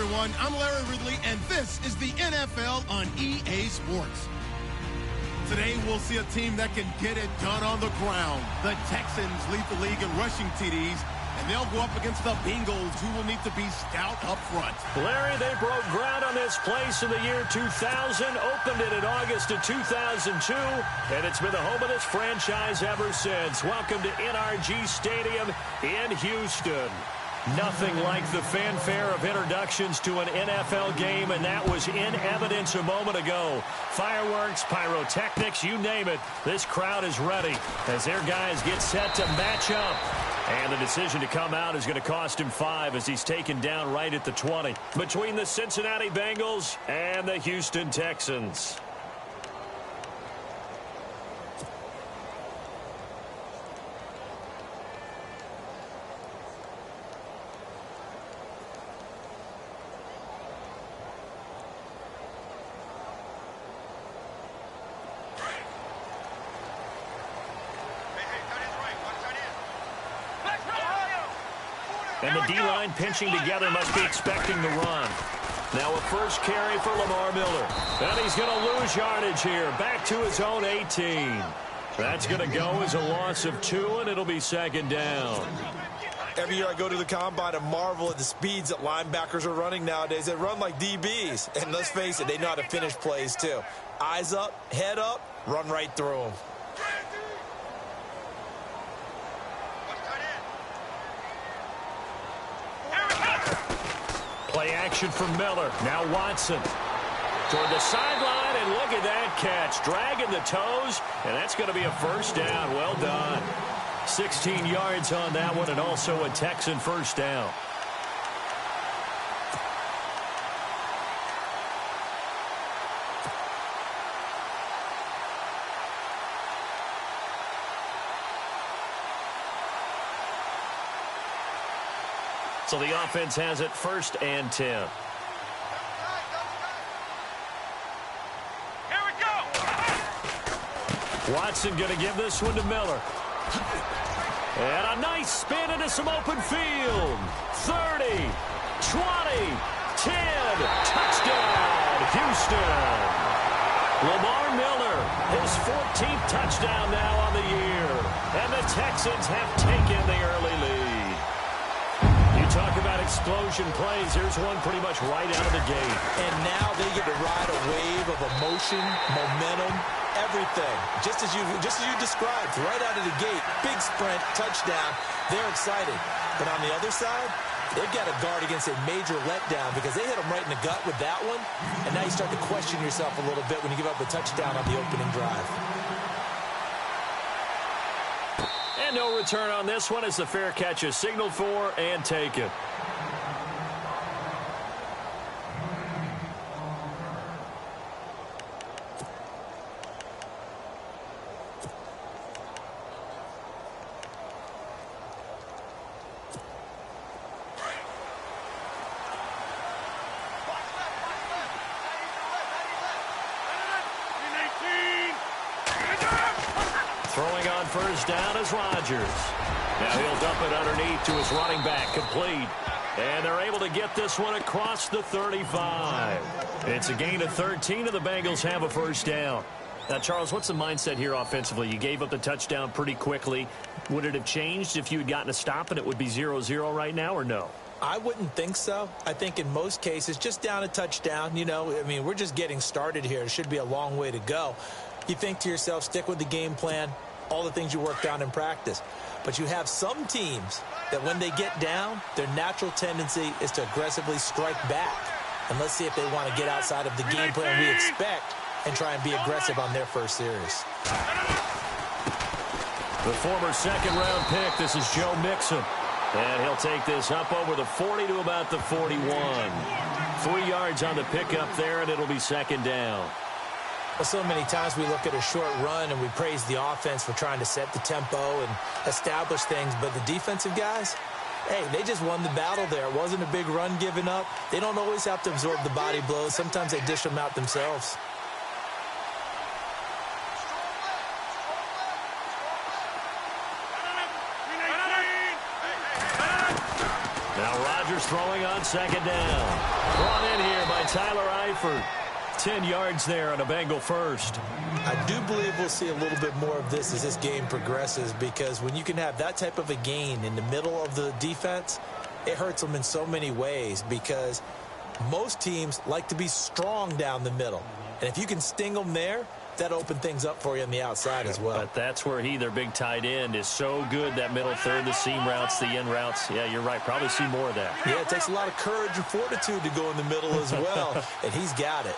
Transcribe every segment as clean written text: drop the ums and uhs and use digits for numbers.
everyone. I'm Larry Ridley, and this is the NFL on EA Sports. Today, we'll see a team that can get it done on the ground. The Texans lead the league in rushing TDs, and they'll go up against the Bengals, who will need to be stout up front. Larry, they broke ground on this place in the year 2000, opened it in August of 2002, and it's been the home of this franchise ever since. Welcome to NRG Stadium in Houston. Nothing like the fanfare of introductions to an NFL game, and that was in evidence a moment ago. Fireworks, pyrotechnics, you name it. This crowd is ready as their guys get set to match up. And the decision to come out is going to cost him 5 as he's taken down right at the 20 between the Cincinnati Bengals and the Houston Texans. And the D-line pinching together must be expecting the run. Now a first carry for Lamar Miller. And he's going to lose yardage here. Back to his own 18. That's going to go as a loss of 2, and it'll be second down. Every year I go to the combine and marvel at the speeds that linebackers are running nowadays. They run like DBs. And let's face it, they know how to finish plays too. Eyes up, head up, run right through them. Play action for Miller. Now Watson toward the sideline, and look at that catch. Dragging the toes, and that's going to be a first down. Well done. 16 yards on that one, and also a Texan first down. So the offense has it 1st and 10. Here we go. Watson going to give this one to Miller. And a nice spin into some open field. 30, 20, 10. Touchdown, Houston. Lamar Miller, his 14th touchdown now on the year. And the Texans have taken the early lead. Talk about explosion plays. Here's one pretty much right out of the gate. And now they get to ride a wave of emotion, momentum, everything. Just as you described, right out of the gate. Big sprint, touchdown. They're excited. But on the other side, they've got to guard against a major letdown because they hit them right in the gut with that one. And now you start to question yourself a little bit when you give up a touchdown on the opening drive. And no return on this one as the fair catch is signaled for and taken. Throwing on first down is Rodgers. Now he'll dump it underneath to his running back, complete. And they're able to get this one across the 35. It's a gain of 13, and the Bengals have a first down. Now, Charles, what's the mindset here offensively? You gave up the touchdown pretty quickly. Would it have changed if you had gotten a stop and it would be 0-0 right now, or no? I wouldn't think so. I think in most cases, just down a touchdown, we're just getting started here. It should be a long way to go. You think to yourself, stick with the game plan, all the things you worked on in practice. But you have some teams that when they get down, their natural tendency is to aggressively strike back. And let's see if they want to get outside of the game plan we expect and try and be aggressive on their first series. The former second-round pick, this is Joe Mixon. And he'll take this up over the 40 to about the 41. 3 yards on the pickup there, and it'll be second down. Well, so many times we look at a short run and we praise the offense for trying to set the tempo and establish things. But the defensive guys, hey, they just won the battle there. It wasn't a big run given up. They don't always have to absorb the body blows. Sometimes they dish them out themselves. Rodgers throwing on second down. Brought in here by Tyler Eifert. 10 yards there on a Bengal first. I do believe we'll see a little bit more of this as this game progresses, because when you can have that type of a gain in the middle of the defense, it hurts them in so many ways, because most teams like to be strong down the middle. And if you can sting them there, that opens things up for you on the outside as well. But that's where their big tight end, is so good, that middle third, the seam routes, the in routes. Yeah, you're right. Probably see more of that. Yeah, it takes a lot of courage and fortitude to go in the middle as well, and he's got it.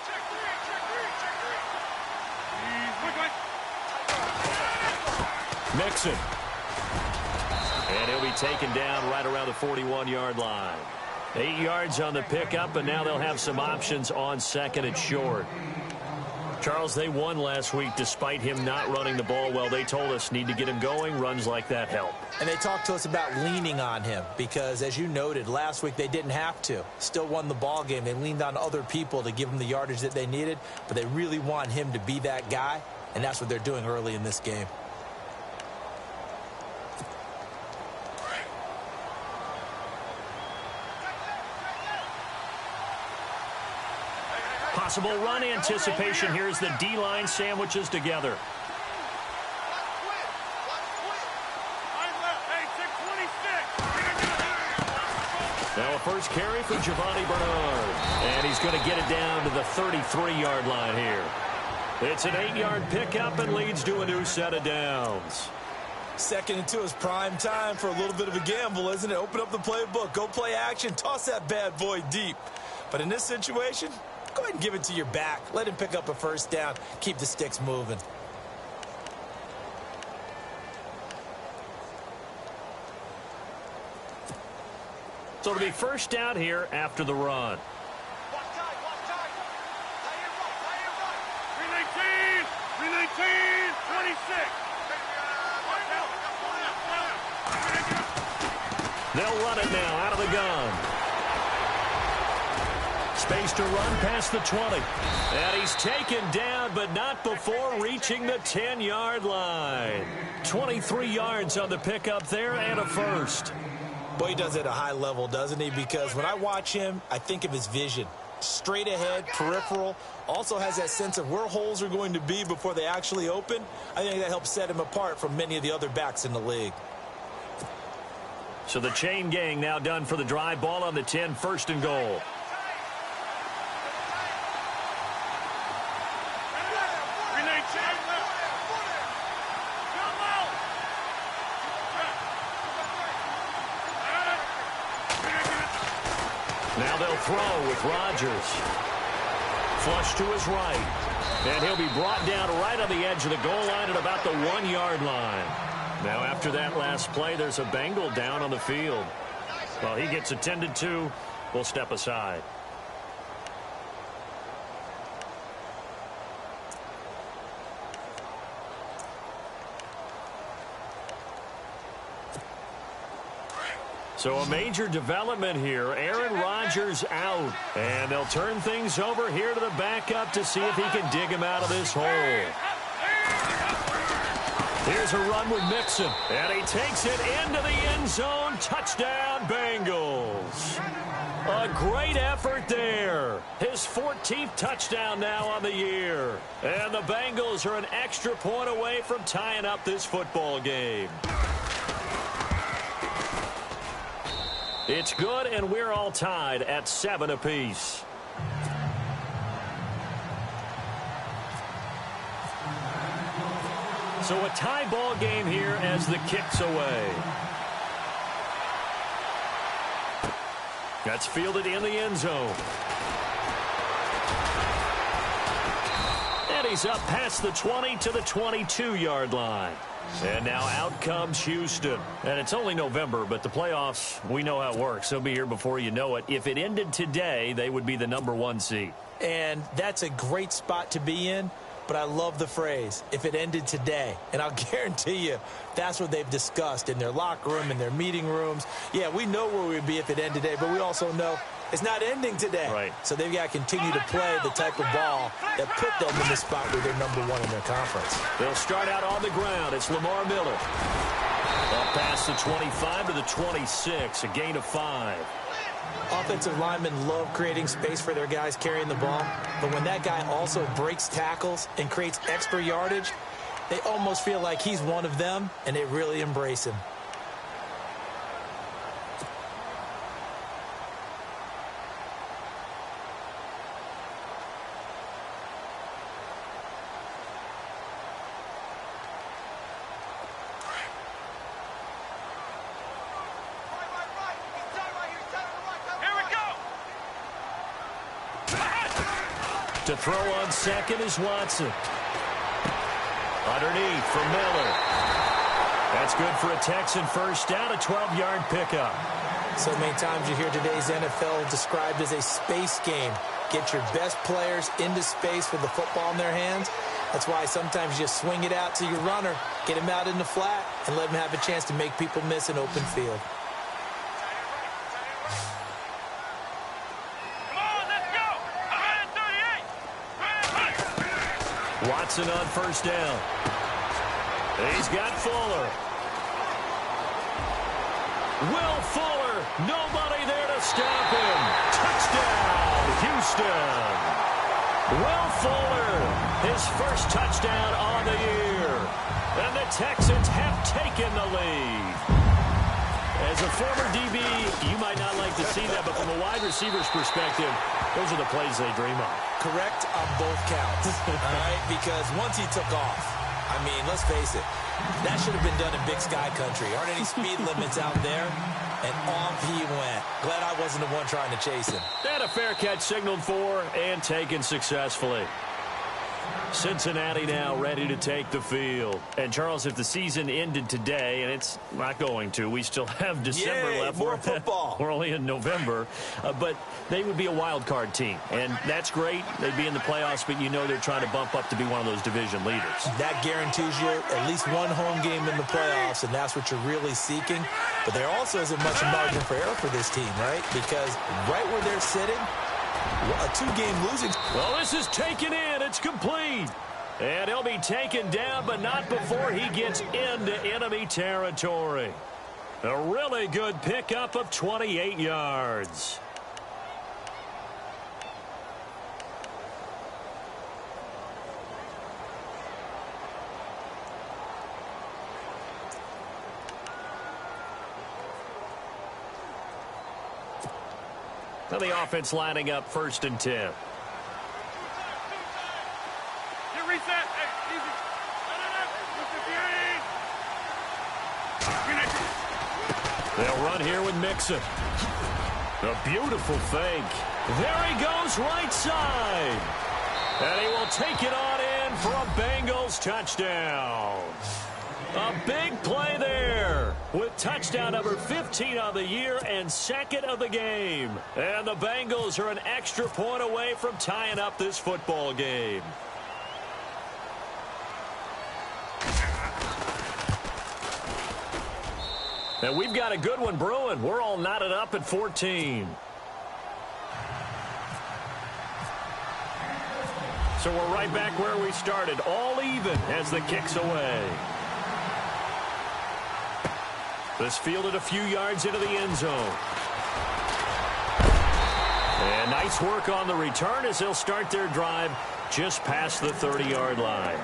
Mixon. And he'll be taken down right around the 41-yard line. 8 yards on the pickup, and now they'll have some options on second and short. Charles, they won last week despite him not running the ball well. They told us need to get him going. Runs like that help. And they talked to us about leaning on him because, as you noted, last week they didn't have to. Still won the ball game. They leaned on other people to give them the yardage that they needed, but they really want him to be that guy, and that's what they're doing early in this game. Possible run anticipation here as the D-line sandwiches together. Now a first carry for Giovanni Bernard. And he's going to get it down to the 33-yard line here. It's an 8-yard pickup and leads to a new set of downs. 2nd and 2 is prime time for a little bit of a gamble, isn't it? Open up the playbook, go play action, toss that bad boy deep. But in this situation, go ahead and give it to your back. Let him pick up a first down. Keep the sticks moving. So it'll be first down here after the run. 26. They'll run it now out of the gun. Space to run past the 20. And he's taken down, but not before reaching the 10-yard line. 23 yards on the pickup there and a first. Boy, he does it at a high level, doesn't he? Because when I watch him, I think of his vision. Straight ahead, peripheral. Also has that sense of where holes are going to be before they actually open. I think that helps set him apart from many of the other backs in the league. So the chain gang now done for the drive. Ball on the 10, first and goal. Now they'll throw with Rodgers. Flush to his right. And he'll be brought down right on the edge of the goal line at about the 1-yard line. Now after that last play, there's a Bengal down on the field. Well, he gets attended to. We'll step aside. So a major development here. Aaron Rodgers out. And they'll turn things over here to the backup to see if he can dig him out of this hole. Here's a run with Mixon. And he takes it into the end zone. Touchdown, Bengals. A great effort there. His 14th touchdown now on the year. And the Bengals are an extra point away from tying up this football game. It's good, and we're all tied at 7 apiece. So a tie ball game here as the kick's away. That's fielded in the end zone. And he's up past the 20 to the 22-yard line. And now out comes Houston. And it's only November, but the playoffs, we know how it works. They'll be here before you know it. If it ended today, they would be the #1 seed. And that's a great spot to be in. But I love the phrase, if it ended today. And I'll guarantee you, that's what they've discussed in their locker room, in their meeting rooms. Yeah, we know where we'd be if it ended today, but we also know it's not ending today. Right. So they've got to continue to play the type of ball that put them in the spot where they're #1 in their conference. They'll start out on the ground. It's Lamar Miller. Up past the 25 to the 26, a gain of 5. Offensive linemen love creating space for their guys carrying the ball, but when that guy also breaks tackles and creates extra yardage, they almost feel like he's one of them, and they really embrace him. To throw on second is Watson. Underneath for Miller. That's good for a Texan first down, a 12-yard pickup. So many times you hear today's NFL described as a space game. Get your best players into space with the football in their hands. That's why sometimes you just swing it out to your runner, get him out in the flat, and let him have a chance to make people miss an open field. Watson on first down. He's got Fuller. Will Fuller, nobody there to stop him. Touchdown, Houston. Will Fuller, his first touchdown on the year. And the Texans have taken the lead. As a former DB, you might not like to see that, but from a wide receiver's perspective, those are the plays they dream of. Correct on both counts, all right? Because once he took off, I mean, let's face it, that should have been done in Big Sky Country. Aren't any speed limits out there? And off he went. Glad I wasn't the one trying to chase him. And a fair catch signaled for and taken successfully. Cincinnati now ready to take the field. And, Charles, if the season ended today, and it's not going to, we still have December left. More football. We're only in November. But they would be a wild card team. And that's great. They'd be in the playoffs, but you know they're trying to bump up to be one of those division leaders. That guarantees you at least one home game in the playoffs, and that's what you're really seeking. But there also isn't much margin for error for this team, right? Because right where they're sitting, a two-game losing. Well, this is taken in. It's complete. And he'll be taken down, but not before he gets into enemy territory. A really good pickup of 28 yards. Now the offense lining up 1st and 10. Reset. Hey, easy. They'll run here with Mixon. A beautiful fake. There he goes right side. And he will take it on in for a Bengals touchdown. A big play there with touchdown number 15 on the year and second of the game. And the Bengals are an extra point away from tying up this football game. And we've got a good one brewing. We're all knotted up at 14. So we're right back where we started, all even as the kick's away. This fielded a few yards into the end zone. And nice work on the return as they'll start their drive just past the 30-yard line.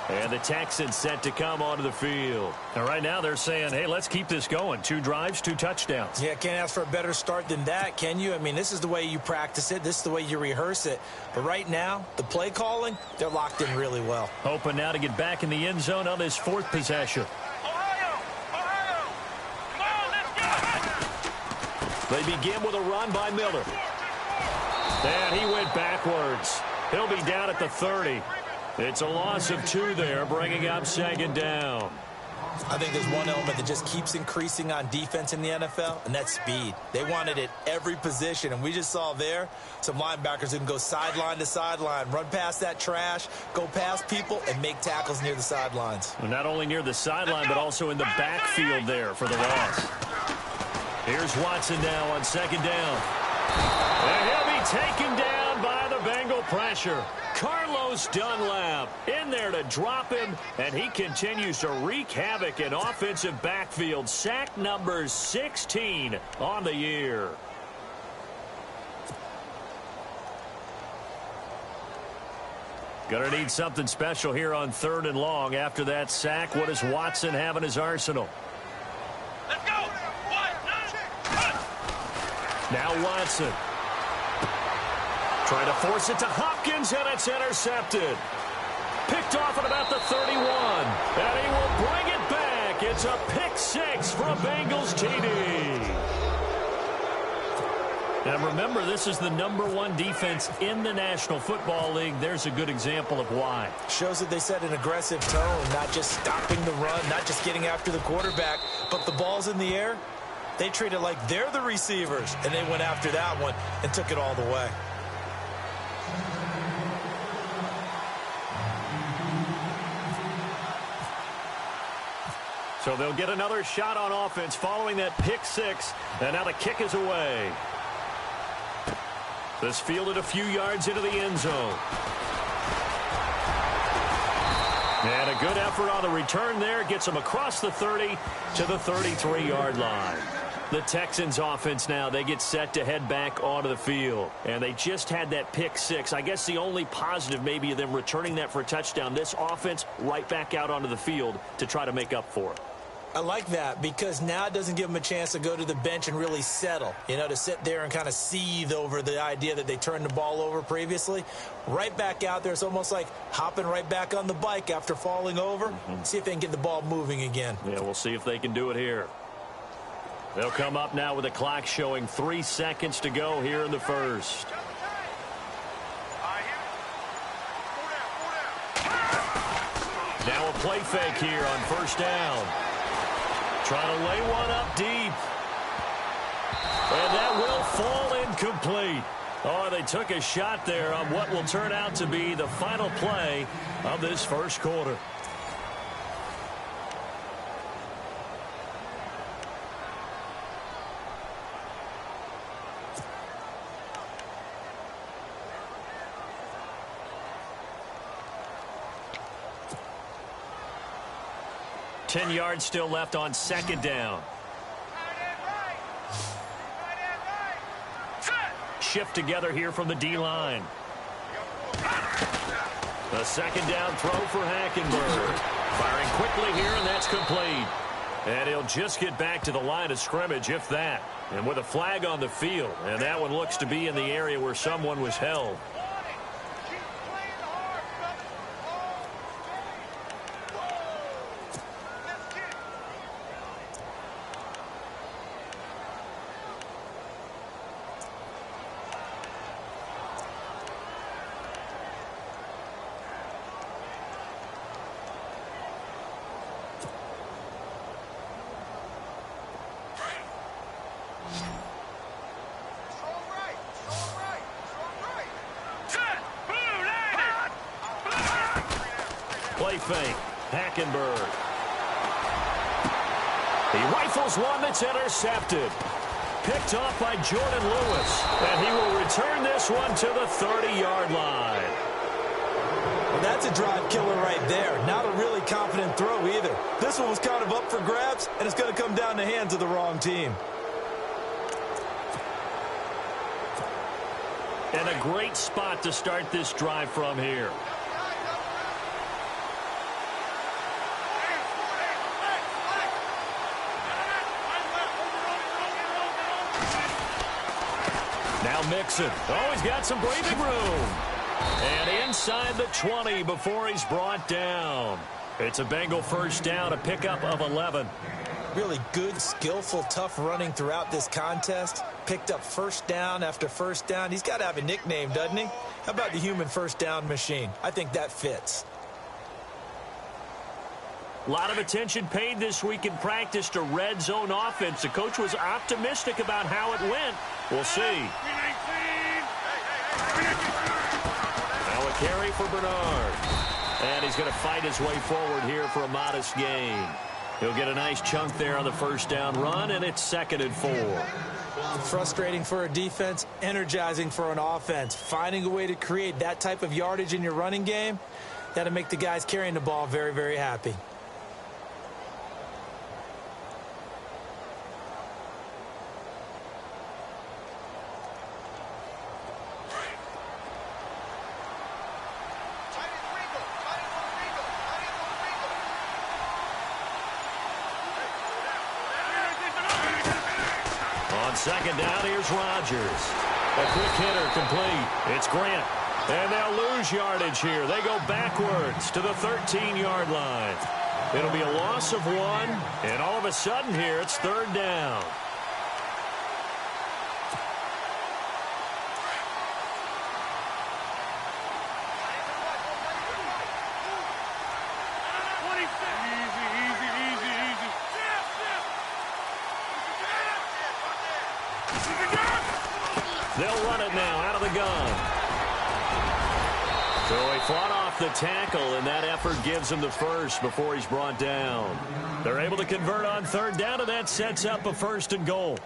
And the Texans set to come onto the field. And right now they're saying, hey, let's keep this going. 2 drives, 2 touchdowns. Yeah, can't ask for a better start than that, can you? I mean, this is the way you practice it. This is the way you rehearse it. But right now, the play calling, they're locked in really well. Hoping now to get back in the end zone on this 4th possession. Ohio! Come on, let's go! They begin with a run by Miller. And he went backwards. He'll be down at the 30. It's a loss of 2 there, bringing up 2nd down. I think there's one element that just keeps increasing on defense in the NFL, and that's speed. They want it at every position, and we just saw there some linebackers who can go sideline to sideline, run past that trash, go past people, and make tackles near the sidelines. Well, not only near the sideline, but also in the backfield there for the loss. Here's Watson now on 2nd down. And he'll be taken down by the Bengal pressure. Carlos Dunlap in there to drop him, and he continues to wreak havoc in offensive backfield. Sack number 16 on the year. Going to need something special here on 3rd and long. After that sack, what does Watson have in his arsenal? Let's go. Now Watson. Trying to force it to Hopkins, and it's intercepted. Picked off at about the 31. And he will bring it back. It's a pick 6 for a Bengals TD. Now remember, this is the #1 defense in the National Football League. There's a good example of why. Shows that they set an aggressive tone, not just stopping the run, not just getting after the quarterback, but the ball's in the air. They treat it like they're the receivers, and they went after that one and took it all the way. So they'll get another shot on offense following that pick 6, and now the kick is away. This fielded a few yards into the end zone. And a good effort on the return there. Gets them across the 30 to the 33-yard line. The Texans offense now, they get set to head back onto the field. And they just had that pick 6. I guess the only positive maybe of them returning that for a touchdown. This offense right back out onto the field to try to make up for it. I like that because now it doesn't give them a chance to go to the bench and really settle, to sit there and kind of seethe over the idea that they turned the ball over previously. Right back out there, it's almost like hopping right back on the bike after falling over. See if they can get the ball moving again. Yeah, we'll see if they can do it here. They'll come up now with the clock showing 3 seconds to go here in the first. Now a play fake here on first down. Trying to lay one up deep. And that will fall incomplete. Oh, they took a shot there on what will turn out to be the final play of this first quarter. Ten yards still left on second down. Shift together here from the D-line. A second down throw for Hackenberg. Firing quickly here, and that's complete. And he'll just get back to the line of scrimmage, if that. And with a flag on the field. And that one looks to be in the area where someone was held. Play fake. Hackenberg. He rifles one that's intercepted. Picked off by Jordan Lewis. And he will return this one to the 30-yard line. Well, that's a drive killer right there. Not a really confident throw either. This one was kind of up for grabs, and it's going to come down the hands of the wrong team. And a great spot to start this drive from here. Now Mixon. Oh, he's got some breathing room. And inside the 20 before he's brought down. It's a Bengal first down, a pickup of 11. Really good, skillful, tough running throughout this contest. Picked up first down after first down. He's got to have a nickname, doesn't he? How about the human first down machine? I think that fits. A lot of attention paid this week in practice to red zone offense. The coach was optimistic about how it went. We'll see. Now a carry for Bernard. And he's going to fight his way forward here for a modest gain. He'll get a nice chunk there on the first down run, and it's 2nd and 4. Frustrating for a defense, energizing for an offense. Finding a way to create that type of yardage in your running game, that'll make the guys carrying the ball very, very happy. On second down, here's Rodgers. A quick hitter complete. It's Grant. And they'll lose yardage here. They go backwards to the 13-yard line. It'll be a loss of 1, and all of a sudden here, it's third down. They'll run it now out of the gun. So he fought off the tackle, and that effort gives him the first before he's brought down. They're able to convert on third down, and that sets up a 1st and goal.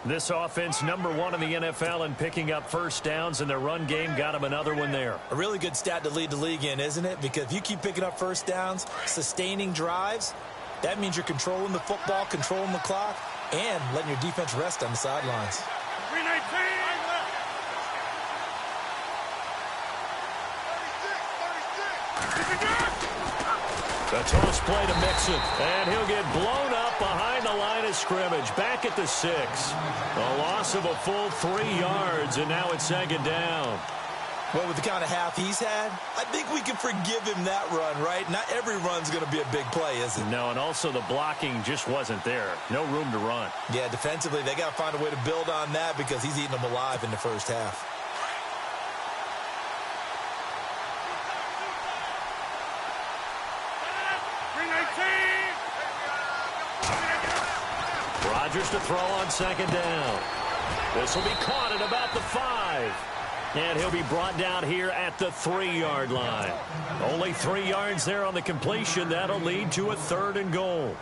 This offense, #1 in the NFL in picking up first downs, and their run game got him another one there. A really good stat to lead the league in, isn't it? Because if you keep picking up first downs, sustaining drives, that means you're controlling the football, controlling the clock, and letting your defense rest on the sidelines. 319. The toss play to Mixon, and he'll get blown up behind the line of scrimmage, back at the 6. A loss of a full 3 yards, and now it's 2nd down. Well, with the kind of half he's had, I think we can forgive him that run, right? Not every run's going to be a big play, is it? No, and also the blocking just wasn't there. No room to run. Yeah, defensively, they got to find a way to build on that because he's eating them alive in the first half. Rodgers to throw on 2nd down. This will be caught at about the 5. And he'll be brought down here at the 3-yard line. Only 3 yards there on the completion. That'll lead to a 3rd and goal.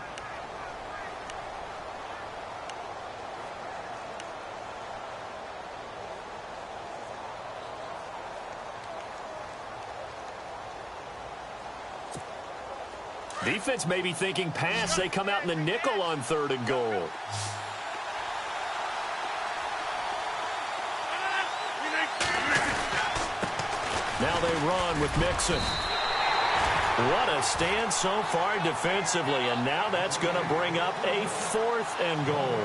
Defense may be thinking pass. They come out in the nickel on 3rd and goal. Now they run with Mixon. What a stand so far defensively, and now that's going to bring up a 4th and goal.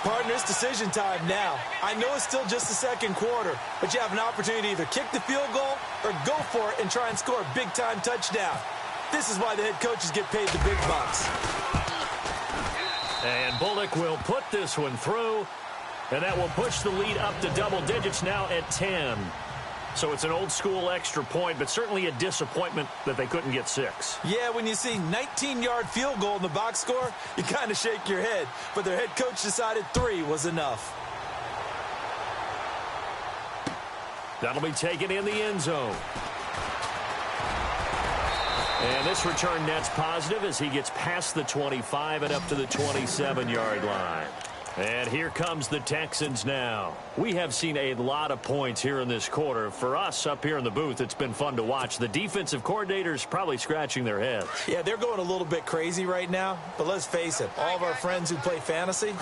Partner, it's decision time now. I know it's still just the 2nd quarter, but you have an opportunity to either kick the field goal or go for it and try and score a big-time touchdown. This is why the head coaches get paid the big bucks. And Bullock will put this one through, and that will push the lead up to double digits now at 10. So it's an old-school extra point, but certainly a disappointment that they couldn't get 6. Yeah, when you see 19-yard field goal in the box score, you kind of shake your head. But their head coach decided 3 was enough. That'll be taken in the end zone. And this return net's positive as he gets past the 25 and up to the 27-yard line. And here comes the Texans now. We have seen a lot of points here in this quarter. For us up here in the booth, it's been fun to watch. The defensive coordinators probably scratching their heads. Yeah, they're going a little bit crazy right now. But let's face it, all of our friends who play fantasy,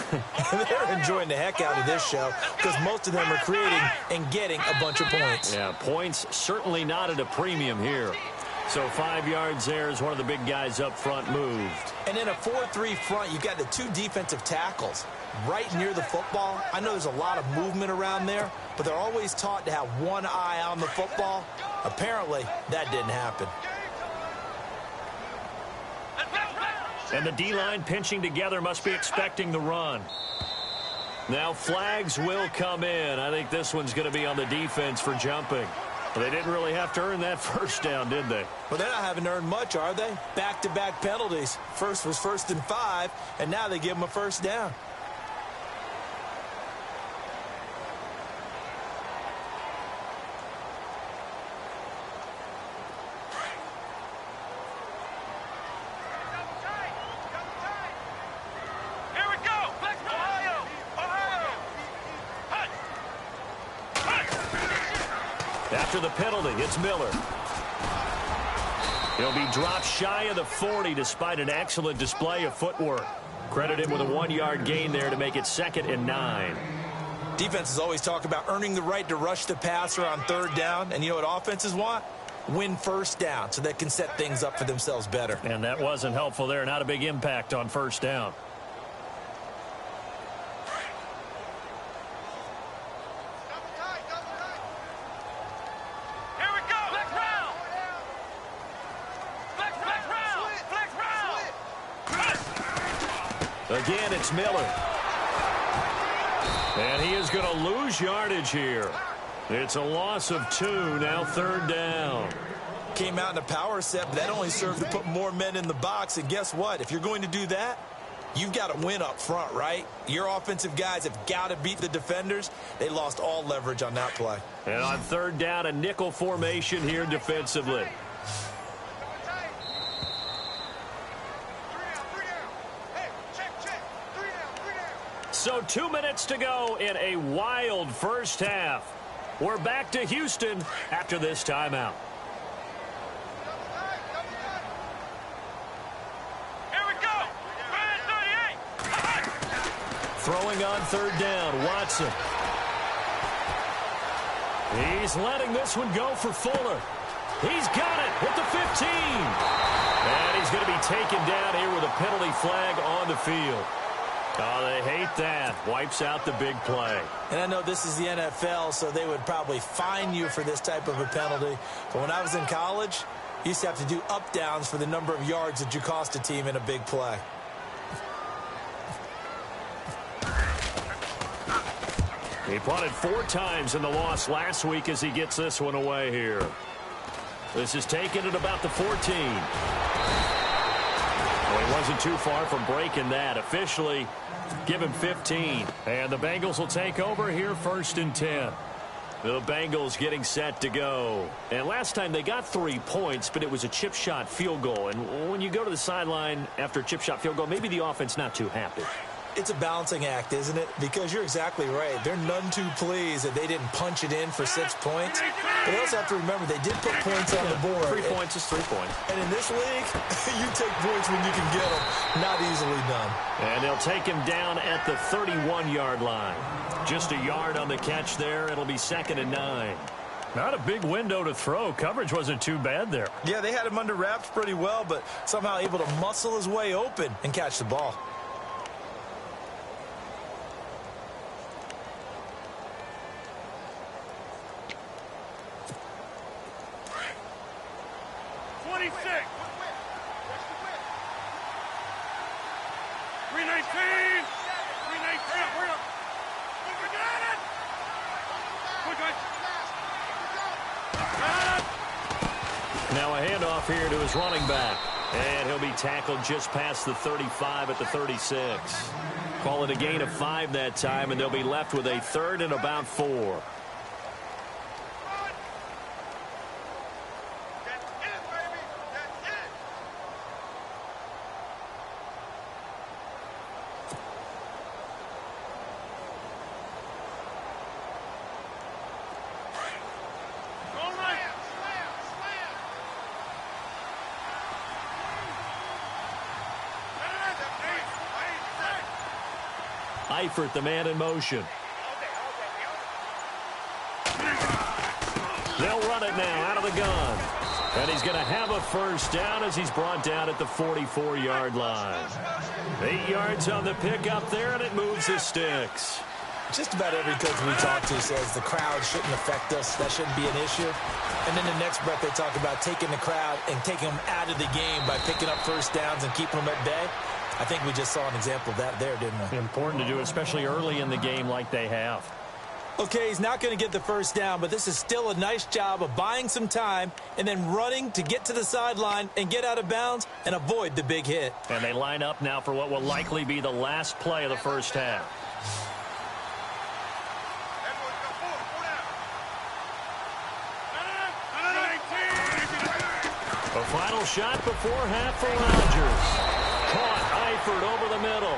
they're enjoying the heck out of this show because most of them are creating and getting a bunch of points. Yeah, points certainly not at a premium here. So 5 yards there as one of the big guys up front moved. And in a 4-3 front, you've got the 2 defensive tackles right near the football. I know there's a lot of movement around there, but they're always taught to have one eye on the football. Apparently, that didn't happen. And the D-line pinching together must be expecting the run. Now flags will come in. I think this one's going to be on the defense for jumping. Well, they didn't really have to earn that first down, did they? Well, they're not having earned much, are they? Back-to-back penalties. First was 1st and 5, and now they give them a first down. After the penalty, it's Miller. He'll be dropped shy of the 40 despite an excellent display of footwork. Credit him with a 1-yard gain there to make it 2nd and 9. Defenses always talk about earning the right to rush the passer on 3rd down. And you know what offenses want? Win first down so they can set things up for themselves better. And that wasn't helpful there. Not a big impact on first down. Again, it's Miller. And he is going to lose yardage here. It's a loss of 2, now 3rd down. Came out in a power set, but that only served to put more men in the box. And guess what? If you're going to do that, you've got to win up front, right? Your offensive guys have got to beat the defenders. They lost all leverage on that play. And on 3rd down, a nickel formation here defensively. So 2 minutes to go in a wild first half. We're back to Houston after this timeout. Here we go. Man 38. Throwing on 3rd down, Watson. He's letting this one go for Fuller. He's got it at the 15. And he's going to be taken down here with a penalty flag on the field. Oh, they hate that. Wipes out the big play. And I know this is the NFL, so they would probably fine you for this type of a penalty. But when I was in college, you used to have to do up-downs for the number of yards that you cost a team in a big play. He punted 4 times in the loss last week as he gets this one away here. This is taken at about the 14. Well, he wasn't too far from breaking that. Officially, give him 15. And the Bengals will take over here 1st and 10. The Bengals getting set to go. And last time they got 3 points, but it was a chip shot field goal. And when you go to the sideline after a chip shot field goal, maybe the offense not too happy. It's a balancing act, isn't it? Because you're exactly right. They're none too pleased that they didn't punch it in for 6 points. But they also have to remember they did put points on the board. 3 points is 3 points. And in this league, you take points when you can get them. Not easily done. And they'll take him down at the 31-yard line. Just a yard on the catch there. It'll be 2nd and 9. Not a big window to throw. Coverage wasn't too bad there. Yeah, they had him under wraps pretty well, but somehow able to muscle his way open and catch the ball. Now a handoff here to his running back. And he'll be tackled just past the 35 at the 36. Call it a gain of 5 that time, and they'll be left with a 3rd and about 4. Eifert, the man in motion. They'll run it now out of the gun. And he's going to have a 1st down as he's brought down at the 44-yard line. 8 yards on the pickup there, and it moves the sticks. Just about every coach we talk to says the crowd shouldn't affect us. That shouldn't be an issue. And then the next breath they talk about taking the crowd and taking them out of the game by picking up 1st downs and keeping them at bay. I think we just saw an example of that there, didn't we? Important to do, especially early in the game like they have. Okay, he's not going to get the 1st down, but this is still a nice job of buying some time and then running to get to the sideline and get out of bounds and avoid the big hit. And they line up now for what will likely be the last play of the first half. A final shot before half for Rodgers. Caught Eifert over the middle.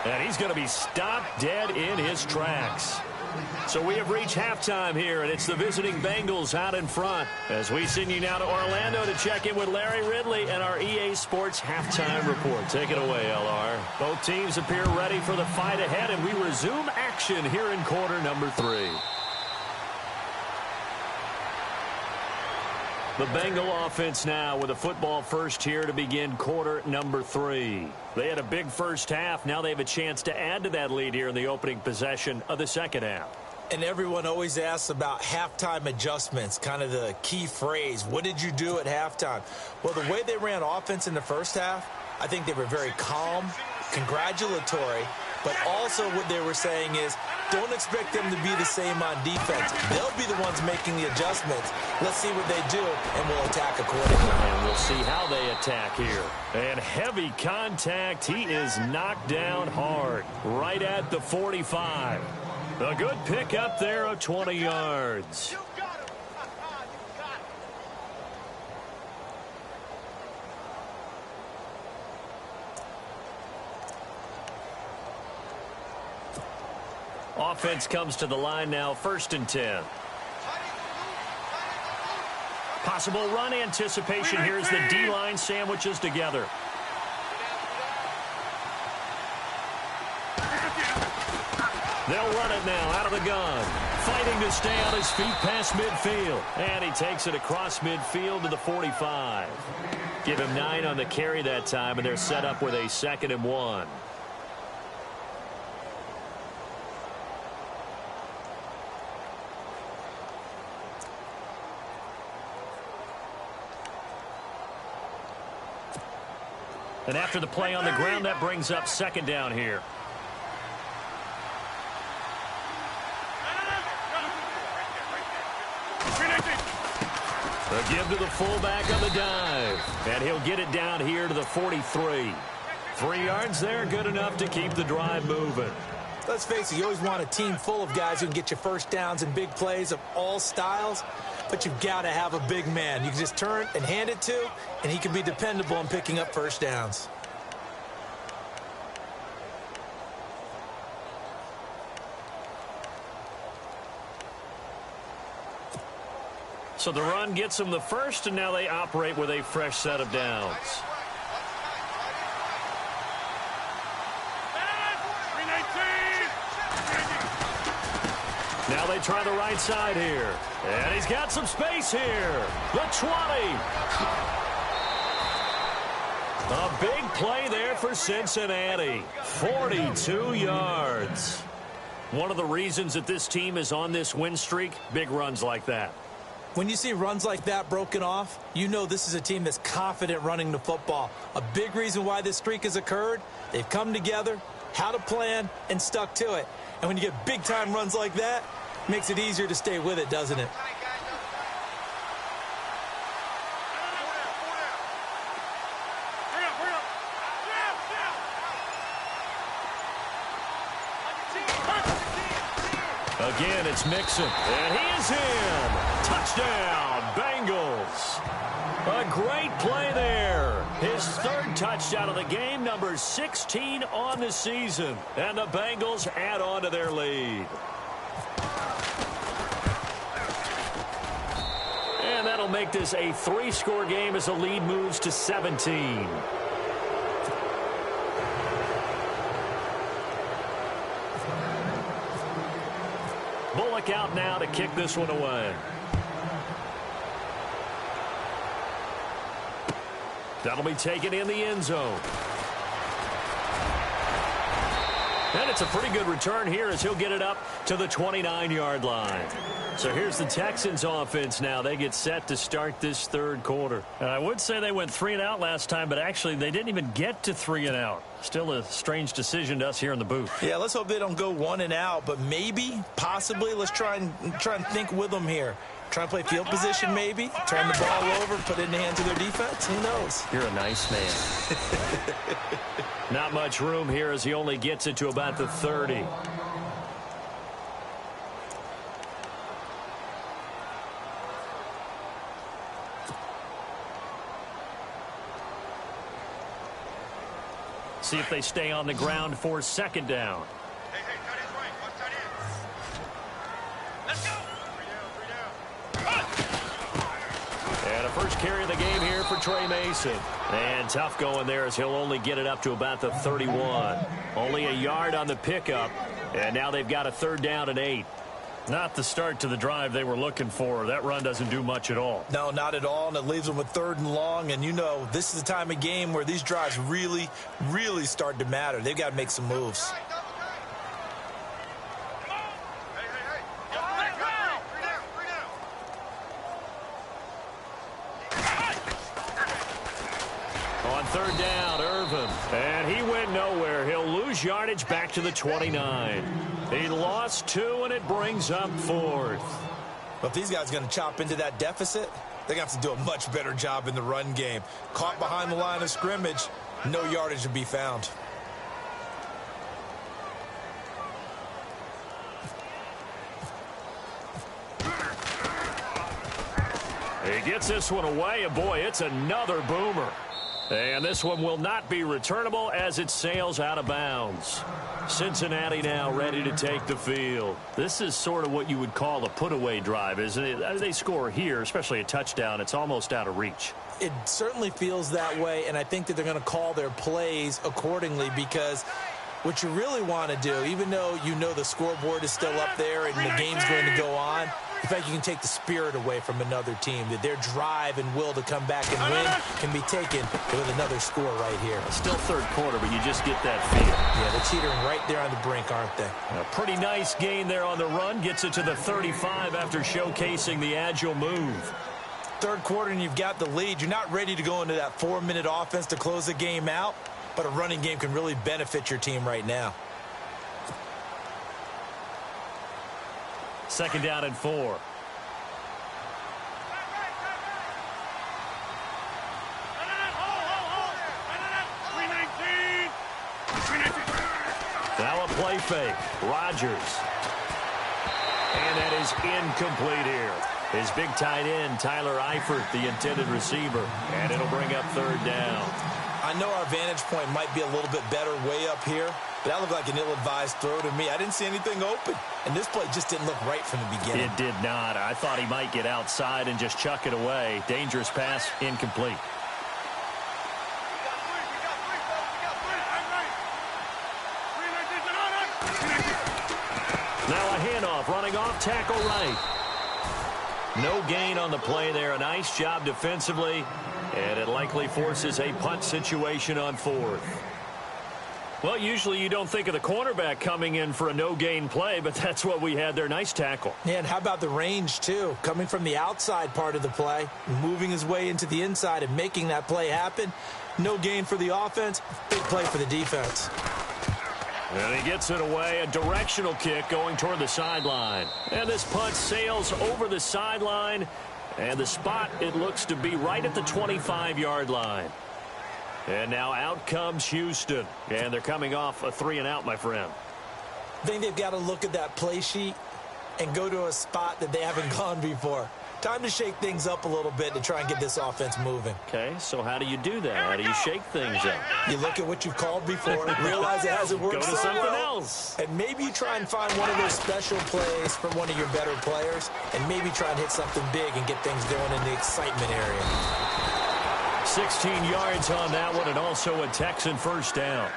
And he's going to be stopped dead in his tracks. So we have reached halftime here, and it's the visiting Bengals out in front. As we send you now to Orlando to check in with Larry Ridley and our EA Sports halftime report. Take it away, LR. Both teams appear ready for the fight ahead, and we resume action here in quarter number 3. The Bengal offense now with a football first here to begin quarter number 3. They had a big first half. Now they have a chance to add to that lead here in the opening possession of the second half. And everyone always asks about halftime adjustments, kind of the key phrase. What did you do at halftime? Well, the way they ran offense in the first half, I think they were very calm, congratulatory, but also what they were saying is, don't expect them to be the same on defense. They'll be the ones making the adjustments. Let's see what they do, and we'll attack accordingly. And we'll see how they attack here. And heavy contact. He is knocked down hard, right at the 45. A good pick up there of 20 yards. Offense comes to the line now, 1st and 10. Possible run anticipation here as the D-line sandwiches together. They'll run it now out of the gun. Fighting to stay on his feet past midfield. And he takes it across midfield to the 45. Give him 9 on the carry that time, and they're set up with a 2nd and 1. And after the play on the ground, that brings up 2nd down here. The give to the fullback on the dive. And he'll get it down here to the 43. 3 yards there, good enough to keep the drive moving. Let's face it, you always want a team full of guys who can get you first downs and big plays of all styles, but you've got to have a big man you can just turn and hand it to, and he can be dependable in picking up first downs. So the run gets them the first, and now they operate with a fresh set of downs. Now they try the right side here. And he's got some space here. The 20. A big play there for Cincinnati. 42 yards. One of the reasons that this team is on this win streak, big runs like that. When you see runs like that broken off, you know this is a team that's confident running the football. A big reason why this streak has occurred, they've come together, had a plan, and stuck to it. And when you get big-time runs like that, it makes it easier to stay with it, doesn't it? Again, it's Mixon, and he is in. Touchdown, Bengals. A great play there. His 3rd touchdown of the game, number 16 on the season. And the Bengals add on to their lead. And that'll make this a 3-score game as the lead moves to 17. Bullock out now to kick this one away. That'll be taken in the end zone. And it's a pretty good return here as he'll get it up to the 29-yard line. So here's the Texans offense now. They get set to start this 3rd quarter. And I would say they went 3 and out last time, but actually they didn't even get to 3 and out. Still a strange decision to us here in the booth. Yeah, let's hope they don't go 1 and out, but maybe, possibly, let's try and think with them here. Try and play field position maybe, turn the ball over, put it in the hands of their defense. Who knows? You're a nice man. Not much room here as he only gets it to about the 30. See if they stay on the ground for 2nd down. Hey, tight end's right. Watch tight end. Let's go. 3 down. And a first carry of the game here for Trey Mason. And tough going there as he'll only get it up to about the 31. Only a yard on the pickup. And now they've got a 3rd down and 8. Not the start to the drive they were looking for. That run doesn't do much at all. No, not at all, and it leaves them with 3rd and long. And you know, this is the time of game where these drives really, really start to matter. They've got to make some moves. On third down, Irvin. And he went nowhere. He'll lose yardage back to the 29. He lost 2, and it brings up 4th. Well, if these guys are going to chop into that deficit, they're going to have to do a much better job in the run game. Caught behind the line of scrimmage, no yardage to be found. He gets this one away, and boy, it's another boomer. And this one will not be returnable as it sails out of bounds. Cincinnati now ready to take the field. This is sort of what you would call a put-away drive, isn't it? They score here, especially a touchdown. It's almost out of reach. It certainly feels that way, and I think that they're going to call their plays accordingly, because what you really want to do, even though you know the scoreboard is still up there and the game's going to go on, in fact, you can take the spirit away from another team, that their drive and will to come back and win can be taken with another score right here. Still third quarter, but you just get that feel. Yeah, they're teetering right there on the brink, aren't they? A pretty nice gain there on the run. Gets it to the 35 after showcasing the agile move. Third quarter, and you've got the lead. You're not ready to go into that 4-minute offense to close the game out, but a running game can really benefit your team right now. Second down and 4. Now a play fake. Rodgers. And that is incomplete here. His big tight end, Tyler Eifert, the intended receiver. And it'll bring up third down. I know our vantage point might be a little bit better way up here, but that looked like an ill-advised throw to me. I didn't see anything open, and this play just didn't look right from the beginning. It did not. I thought he might get outside and just chuck it away. Dangerous pass, incomplete. Now a handoff, running off, tackle right. No gain on the play there. A nice job defensively. And it likely forces a punt situation on 4th. Well, usually you don't think of the cornerback coming in for a no-gain play, but that's what we had there. Nice tackle. Yeah, and how about the range, too? Coming from the outside part of the play, moving his way into the inside and making that play happen. No gain for the offense, big play for the defense. And he gets it away. A directional kick going toward the sideline. And this punt sails over the sideline. And the spot, it looks to be right at the 25-yard line. And now out comes Houston. And they're coming off a 3-and-out, my friend. I think they've got to look at that play sheet and go to a spot that they haven't gone before. Time to shake things up a little bit to try and get this offense moving. Okay, so how do you do that? How do you shake things up? You look at what you've called before, realize it hasn't worked so well. Go to something else. And maybe you try and find one of those special plays from one of your better players, and maybe try and hit something big and get things going in the excitement area. 16 yards on that one, and also a Texan first down.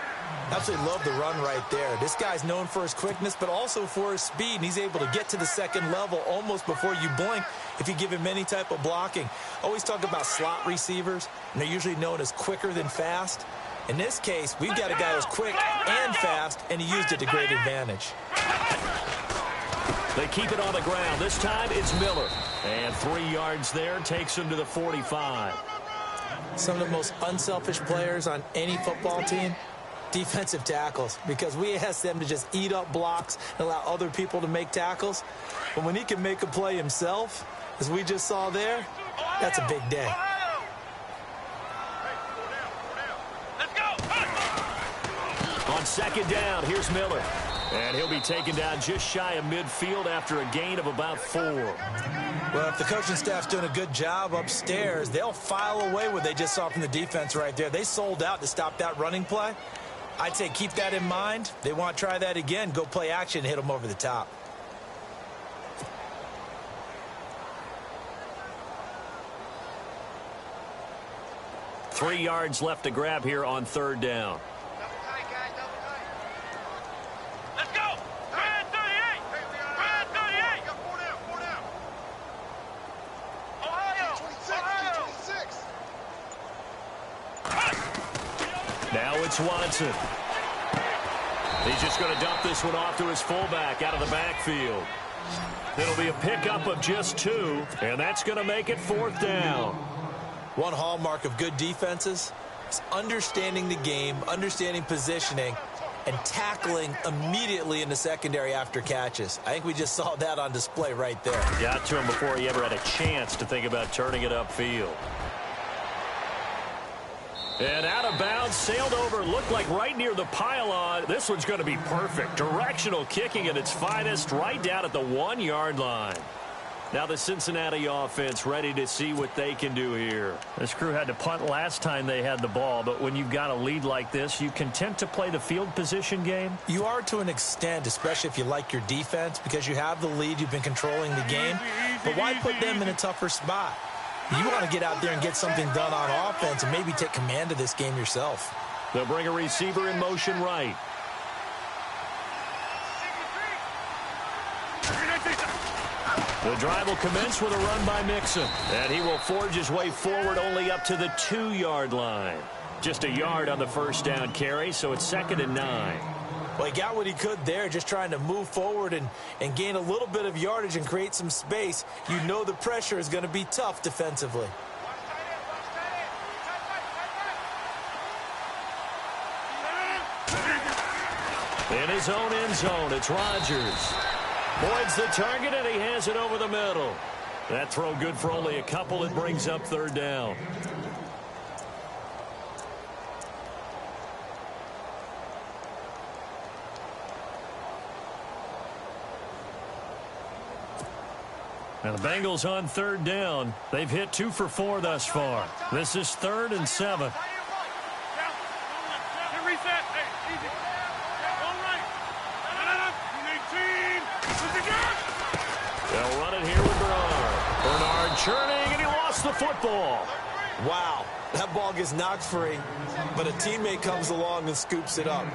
Absolutely love the run right there. This guy's known for his quickness, but also for his speed, and he's able to get to the second level almost before you blink if you give him any type of blocking. Always talk about slot receivers, and they're usually known as quicker than fast. In this case, we've got a guy who's quick and fast, and he used it to great advantage. They keep it on the ground. This time it's Miller. And 3 yards there takes him to the 45. Some of the most unselfish players on any football team, defensive tackles, because we ask them to just eat up blocks and allow other people to make tackles. But when he can make a play himself, as we just saw there, that's a big day. On second down, here's Miller. And he'll be taken down just shy of midfield after a gain of about 4. Well, if the coaching staff's doing a good job upstairs, they'll file away what they just saw from the defense right there. They sold out to stop that running play. I'd say keep that in mind. They want to try that again. Go play action and hit them over the top. Three yards left to grab here on third down. Let's go! Red 38! Red 38! Got 4 down, 4 down. Ohio! 26. Now it's Watson. He's just going to dump this one off to his fullback out of the backfield. It'll be a pickup of just 2, and that's going to make it 4th down. One hallmark of good defenses It's understanding the game, understanding positioning, and tackling immediately in the secondary after catches. I think we just saw that on display right there. Got to him before he ever had a chance to think about turning it upfield. And out of bounds, sailed over, looked like right near the pylon. This one's going to be perfect. Directional kicking at its finest, right down at the 1-yard line. Now the Cincinnati offense ready to see what they can do here. This crew had to punt last time they had the ball, but when you've got a lead like this, you content to play the field position game? You are to an extent, especially if you like your defense, because you have the lead, you've been controlling the game. But why put them in a tougher spot? You want to get out there and get something done on offense and maybe take command of this game yourself. They'll bring a receiver in motion right. The drive will commence with a run by Mixon. And he will forge his way forward only up to the 2-yard line. Just a yard on the first down carry, so it's 2nd and 9. Well, he got what he could there, just trying to move forward and gain a little bit of yardage and create some space. You know the pressure is going to be tough defensively. In his own end zone, it's Rodgers. Boyd's the target, and he has it over the middle. That throw good for only a couple. It brings up 3rd down. And the Bengals on 3rd down. They've hit 2 for 4 thus far. This is 3rd and 7. They'll run it here with Bernard. Bernard churning, and he lost the football. Wow, that ball gets knocked free, but a teammate comes along and scoops it up.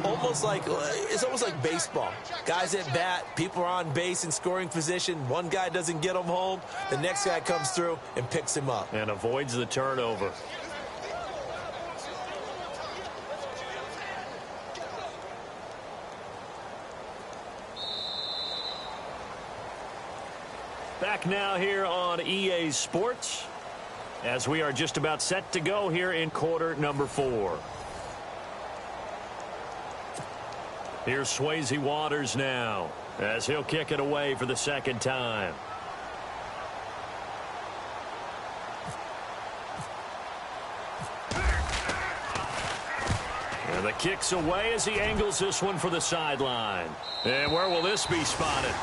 It's almost like baseball. Guys at bat, people are on base in scoring position. One guy doesn't get him home. The next guy comes through and picks him up. And avoids the turnover. Back now here on EA Sports, as we are just about set to go here in quarter number 4. Here's Swayze Waters now, as he'll kick it away for the 2nd time. And the kick's away as he angles this one for the sideline. And where will this be spotted?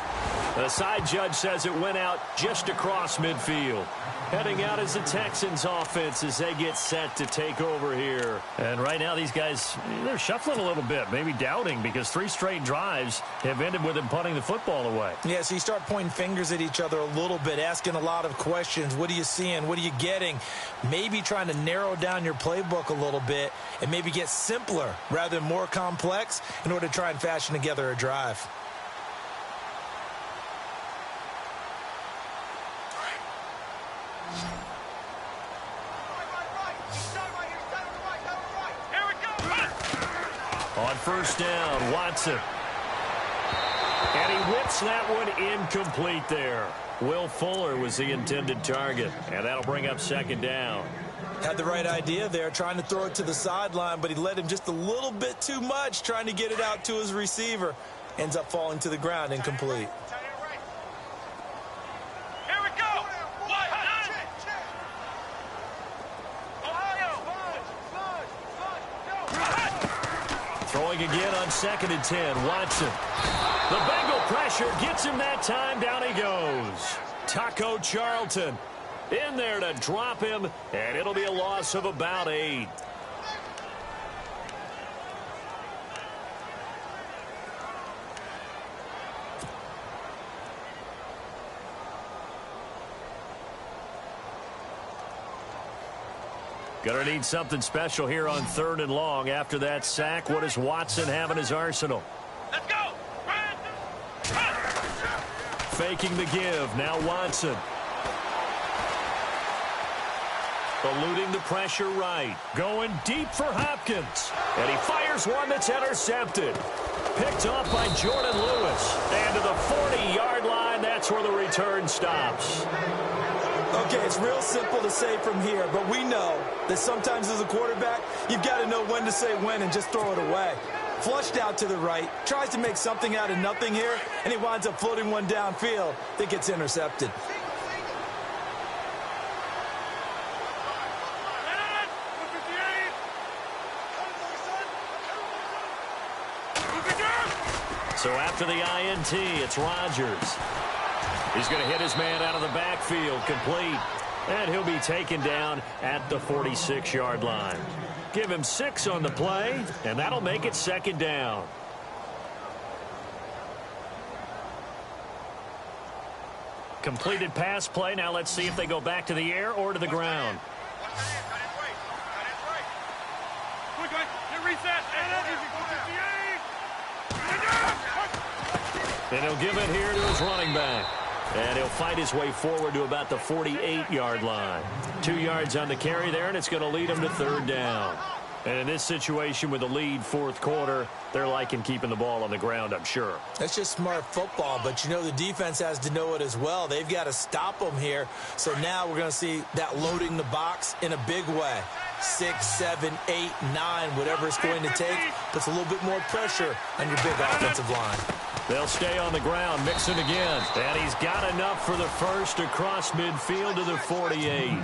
The side judge says it went out just across midfield. Heading out is the Texans offense as they get set to take over here. And right now these guys, they're shuffling a little bit, maybe doubting, because 3 straight drives have ended with them punting the football away. Yeah, so you start pointing fingers at each other a little bit, asking a lot of questions. What are you seeing? What are you getting? Maybe trying to narrow down your playbook a little bit and maybe get simpler rather than more complex in order to try and fashion together a drive. On 1st down, Watson. And he whips that one incomplete there. Will Fuller was the intended target, and that'll bring up 2nd down. Had the right idea there, trying to throw it to the sideline, but he led him just a little bit too much, trying to get it out to his receiver. Ends up falling to the ground, incomplete. Throwing again on 2nd and 10, Watson. The Bengal pressure gets him that time. Down he goes. Taco Charlton in there to drop him, and it'll be a loss of about 8. Gonna need something special here on 3rd and long. After that sack, what does Watson have in his arsenal? Let's go! Faking the give. Now Watson. Eluding the pressure right. Going deep for Hopkins. And he fires one that's intercepted. Picked off by Jordan Lewis. And to the 40-yard line, that's where the return stops. Okay, it's real simple to say from here, but we know that sometimes as a quarterback, you've got to know when to say when and just throw it away. Flushed out to the right, tries to make something out of nothing here, and he winds up floating one downfield that gets intercepted. So after the INT, it's Rodgers. He's going to hit his man out of the backfield, complete. And he'll be taken down at the 46-yard line. Give him 6 on the play, and that'll make it 2nd down. Completed pass play. Now let's see if they go back to the air or to the ground. And he'll give it here to his running back. And he'll fight his way forward to about the 48-yard line. 2 yards on the carry there, and it's going to lead him to 3rd down. And in this situation with the lead 4th quarter, they're liking keeping the ball on the ground, I'm sure. That's just smart football, but you know the defense has to know it as well. They've got to stop them here. So now we're going to see that loading the box in a big way. 6, 7, 8, 9, whatever it's going to take, puts a little bit more pressure on your big offensive line. They'll stay on the ground, mixing again. And he's got enough for the first across midfield to the 48.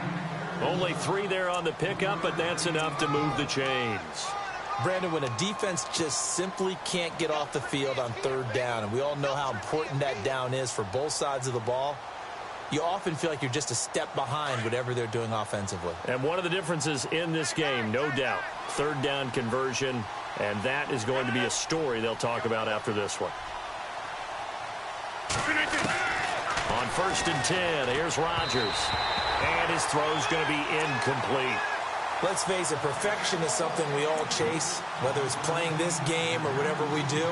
Only 3 there on the pickup, but that's enough to move the chains. Brandon, when a defense just simply can't get off the field on 3rd down, and we all know how important that down is for both sides of the ball, you often feel like you're just a step behind whatever they're doing offensively. And one of the differences in this game, no doubt, 3rd down conversion, and that is going to be a story they'll talk about after this one. On 1st and 10, here's Rodgers. And his throw's going to be incomplete. Let's face it, perfection is something we all chase, whether it's playing this game or whatever we do.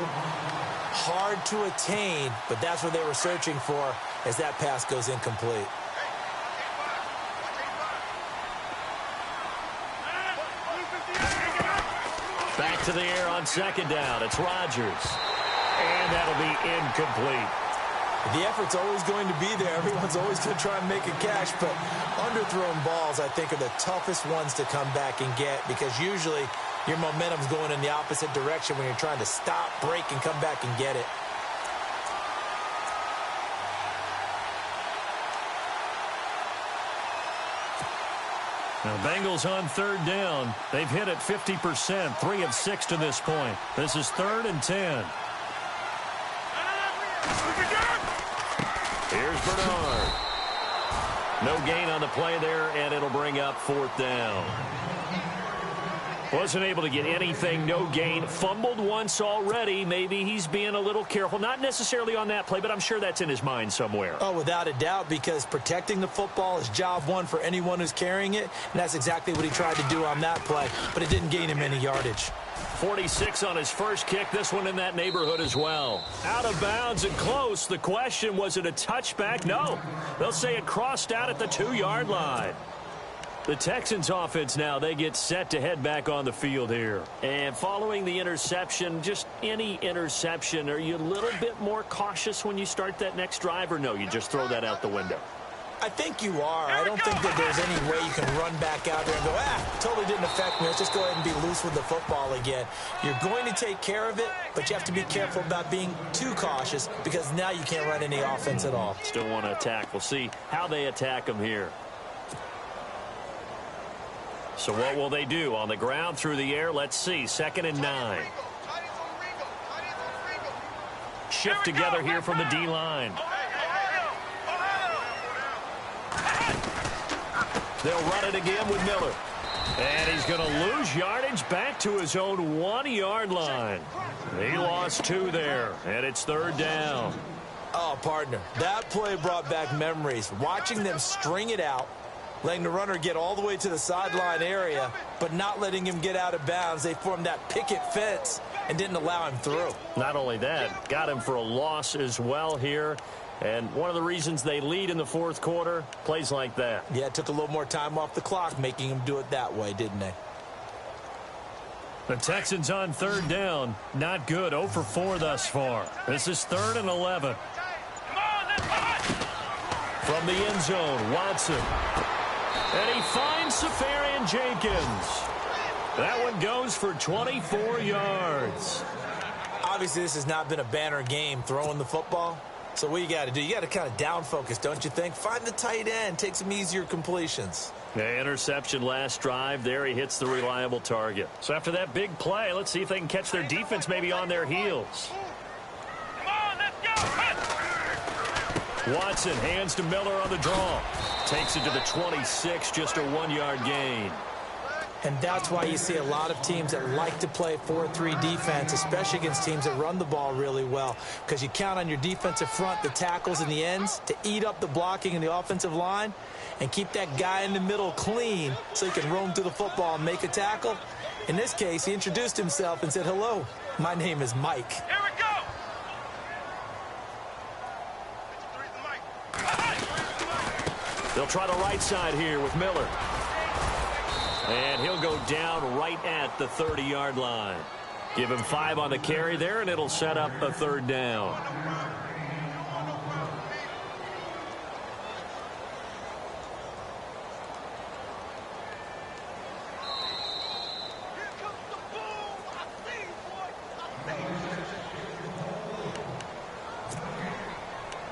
Hard to attain, but that's what they were searching for as that pass goes incomplete. Back to the air on 2nd down. It's Rodgers. And that'll be incomplete. The effort's always going to be there. Everyone's always going to try and make a catch, but underthrown balls, I think, are the toughest ones to come back and get because usually your momentum's going in the opposite direction when you're trying to stop, break, and come back and get it. Now, Bengals on 3rd down. They've hit it 50%, 3 of 6 to this point. This is 3rd and 10. Here's Bernard. No gain on the play there, and it'll bring up 4th down. Wasn't able to get anything, no gain. Fumbled once already. Maybe he's being a little careful. Not necessarily on that play, but I'm sure that's in his mind somewhere. Oh, without a doubt, because protecting the football is job one for anyone who's carrying it, and that's exactly what he tried to do on that play, but it didn't gain him any yardage. 46 on his first kick. This one in that neighborhood as well. Out of bounds and close. The question, was it a touchback? No. They'll say it crossed out at the 2-yard line. The Texans offense now, they get set to head back on the field here. And following the interception, just any interception, are you a little bit more cautious when you start that next drive, or no, you just throw that out the window? I think you are. I don't think that there's any way you can run back out there and go, totally didn't affect me. Let's just go ahead and be loose with the football again. You're going to take care of it, but you have to be careful about being too cautious because now you can't run any offense at all. Still want to attack. We'll see how they attack them here. So what will they do? On the ground, through the air, let's see. 2nd and 9. Shift together here from the D-line. They'll run it again with Miller. And he's going to lose yardage back to his own 1-yard line. He lost 2 there, and it's 3rd down. Oh, partner, that play brought back memories. Watching them string it out, letting the runner get all the way to the sideline area, but not letting him get out of bounds. They formed that picket fence and didn't allow him through. Not only that, got him for a loss as well here. And one of the reasons they lead in the 4th quarter, plays like that. Yeah, it took a little more time off the clock, making him do it that way, didn't they? The Texans on 3rd down. Not good. 0 for 4 thus far. This is 3rd and 11. From the end zone, Watson. And he finds Safarian Jenkins. That one goes for 24 yards. Obviously, this has not been a banner game throwing the football. So what you got to do, you got to kind of down focus, don't you think? Find the tight end, take some easier completions. The interception last drive. There he hits the reliable target. So after that big play, let's see if they can catch their defense maybe on their heels. Come on, let's go. Watson hands to Miller on the draw. Takes it to the 26, just a 1-yard gain. And that's why you see a lot of teams that like to play 4-3 defense, especially against teams that run the ball really well, because you count on your defensive front, the tackles and the ends, to eat up the blocking in the offensive line and keep that guy in the middle clean so he can roam through the football and make a tackle. In this case, he introduced himself and said, "Hello, my name is Mike." Here we go. They'll try the right side here with Miller. And he'll go down right at the 30-yard line. Give him 5 on the carry there, and it'll set up a 3rd down.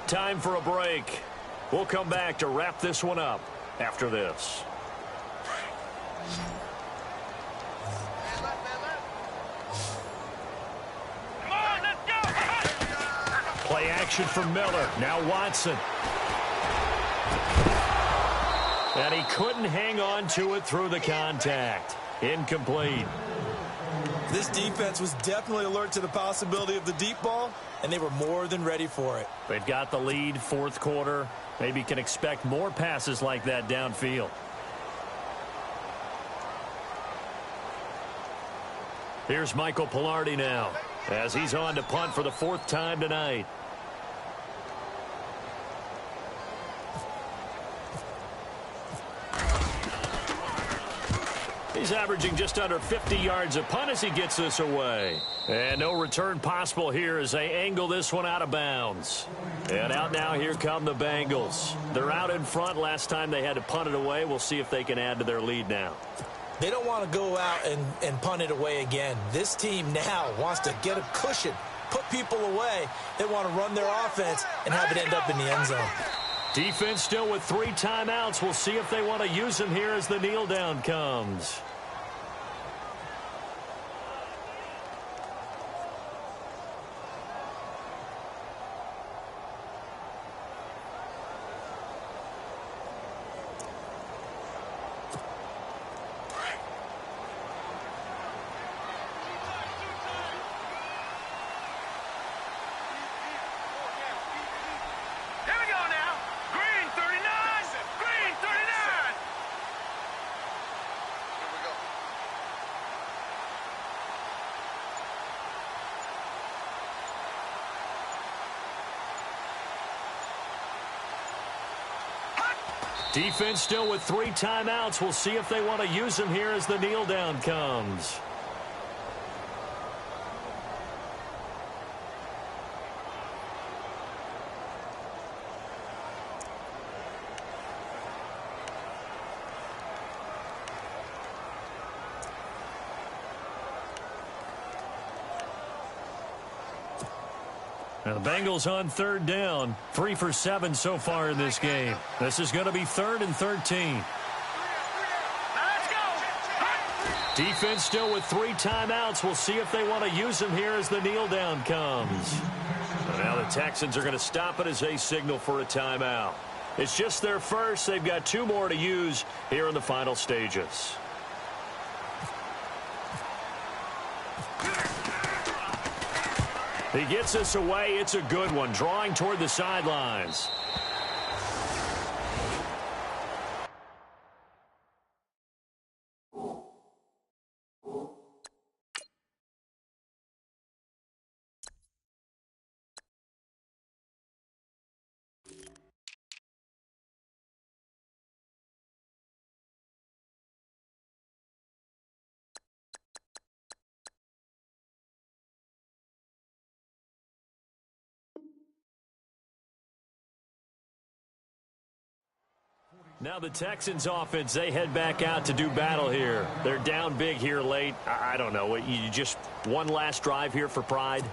Time for a break. We'll come back to wrap this one up after this. Come on, let's go. Play action from Miller. Now Watson. And he couldn't hang on to it through the contact. Incomplete. This defense was definitely alert to the possibility of the deep ball, and they were more than ready for it. They've got the lead, 4th quarter. Maybe can expect more passes like that downfield. Here's Michael Pilardi now, as he's on to punt for the 4th time tonight. He's averaging just under 50 yards a punt as he gets this away. And no return possible here as they angle this one out of bounds. And out now, here come the Bengals. They're out in front. Last time they had to punt it away. We'll see if they can add to their lead now. They don't want to go out and punt it away again. This team now wants to get a cushion, put people away. They want to run their offense and have it end up in the end zone. Defense still with 3 timeouts. We'll see if they want to use them here as the kneel down comes. Defense still with 3 timeouts. We'll see if they want to use them here as the kneel down comes. Now the Bengals on 3rd down. 3 for 7 so far in this game. This is going to be 3rd and 13. Let's go. Defense still with 3 timeouts. We'll see if they want to use them here as the kneel down comes. And now the Texans are going to stop it as they signal for a timeout. It's just their first. They've got 2 more to use here in the final stages. He gets this away. It's a good one, drawing toward the sidelines. Now the Texans offense, they head back out to do battle here. They're down big here late. I don't know. You just one last drive here for pride?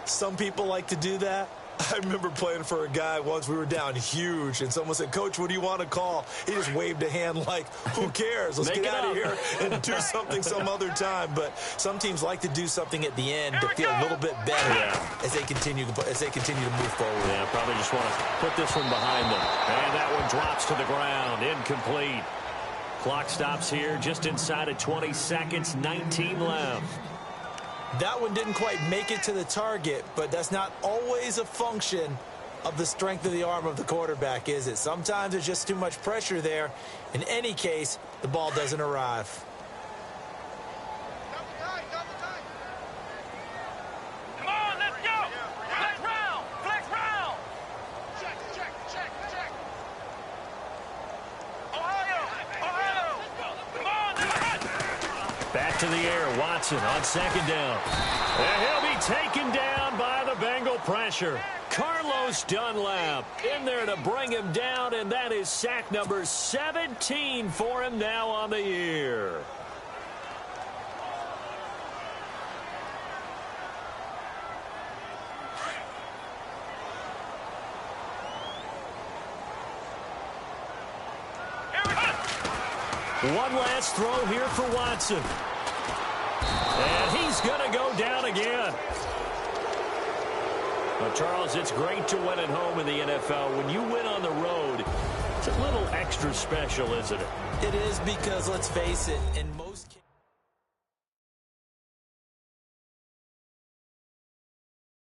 Some people like to do that. I remember playing for a guy once. We were down huge, and someone said, "Coach, what do you want to call?" He just waved a hand like, who cares? Let's get out of here and do something some other time. But some teams like to do something at the end to feel a little bit better as they continue to move forward. Yeah, probably just want to put this one behind them. And that one drops to the ground, incomplete. Clock stops here just inside of 20 seconds, 19 left. That one didn't quite make it to the target, but that's not always a function of the strength of the arm of the quarterback, is it? Sometimes there's just too much pressure there. In any case, the ball doesn't arrive. Come on, let's go. Flex round. Flex round. Check. Ohio. Come on, Back to the air, Watson on second down. And he'll be taken down by the Bengal pressure. Carlos Dunlap in there to bring him down, and that is sack number 17 for him now on the year. One last throw here for Watson. And he's going to go down again. Well, Charles, it's great to win at home in the NFL. When you win on the road, it's a little extra special, isn't it? It is, because let's face it, in most cases,